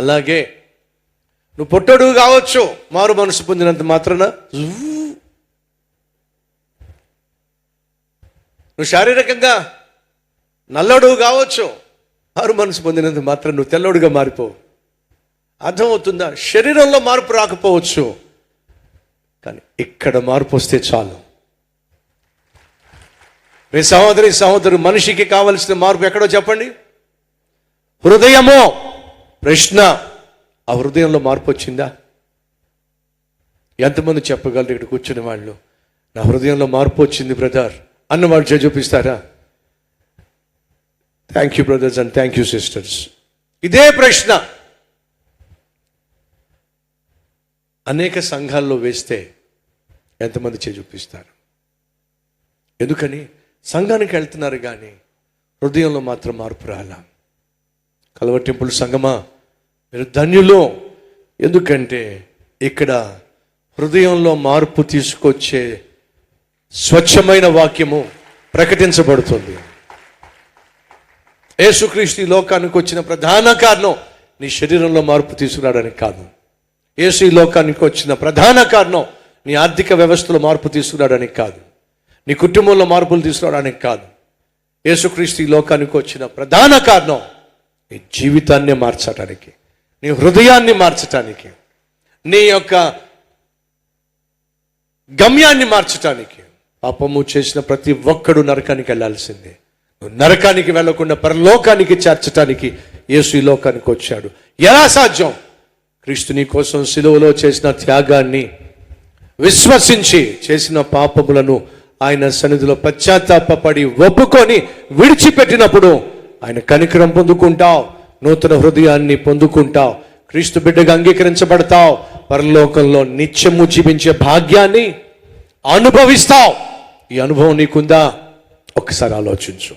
అలాగే నువ్వు పొట్టడు కావచ్చు, మారు మనసు పొందినంత మాత్రాన నువ్వు శారీరకంగా నల్లడు కావచ్చు, మారు మనసు పొందినంత మాత్రం నువ్వు తెల్లడుగా మారిపోవు. అర్థమవుతుందా? శరీరంలో మార్పు రాకపోవచ్చు, కానీ ఇక్కడ మార్పు వస్తే చాలు. మీ సహోదరు, మనిషికి కావలసిన మార్పు ఎక్కడో చెప్పండి? హృదయమో. ప్రశ్న, ఆ హృదయంలో మార్పు వచ్చిందా? ఎంతమంది చెప్పగలరు ఇక్కడ కూర్చునే వాళ్ళు, నా హృదయంలో మార్పు వచ్చింది బ్రదర్ అన్నవాళ్ళు చూపిస్తారా? Thank you brothers and thank you sisters. ఇదే ప్రశ్న అనేక సంఘాల్లో వేస్తే ఎంతమంది చూపిస్తారు? ఎందుకని? సంఘానికి వెళ్తున్నారు కానీ హృదయంలో మాత్రం మార్పు రాలా. కలవటింపులు సంగమా, మీరు ధన్యులు. ఎందుకంటే ఇక్కడ హృదయంలో మార్పు తీసుకొచ్చే స్వచ్ఛమైన వాక్యము ప్రకటించబడుతుంది. యేసుక్రీస్తు ఈ లోకానికి వచ్చిన ప్రధాన కారణం నీ శరీరంలో మార్పు తీసుకురావడానికి కాదు. యేసు ఈ లోకానికి వచ్చిన ప్రధాన కారణం నీ ఆర్థిక వ్యవస్థలో మార్పు తీసుకురావడానికి కాదు, నీ కుటుంబంలో మార్పులు తీసుకురావడానికి కాదు. యేసుక్రీస్తు ఈ లోకానికి వచ్చిన ప్రధాన కారణం నీ జీవితాన్ని మార్చడానికి, నీ హృదయాన్ని మార్చటానికి, నీ యొక్క గమ్యాన్ని మార్చటానికి. పాపము చేసిన ప్రతి ఒక్కడు నరకానికి వెళ్ళాల్సిందే. నువ్వు నరకానికి వెళ్లకుండా పరలోకానికి చేర్చటానికి యేసు ఈ లోకానికి వచ్చాడు. ఎలా సాధ్యం? క్రీస్తు నీ కోసం సిలువలో చేసిన త్యాగాన్ని విశ్వసించి చేసిన పాపములను ఆయన సన్నిధిలో పశ్చాత్తాపపడి ఒప్పుకొని విడిచిపెట్టినప్పుడు ఆయన కనికరం పొందుకుంటావు, నూతన హృదయాన్ని పొందుకుంటావు, క్రీస్తు బిడ్డగా అంగీకరించబడతావు, పరలోకంలో నిత్యము జీవించే భాగ్యాన్ని అనుభవిస్తావు. ఈ అనుభవం నీకుందా? ఒక్కసారి ఆలోచించు.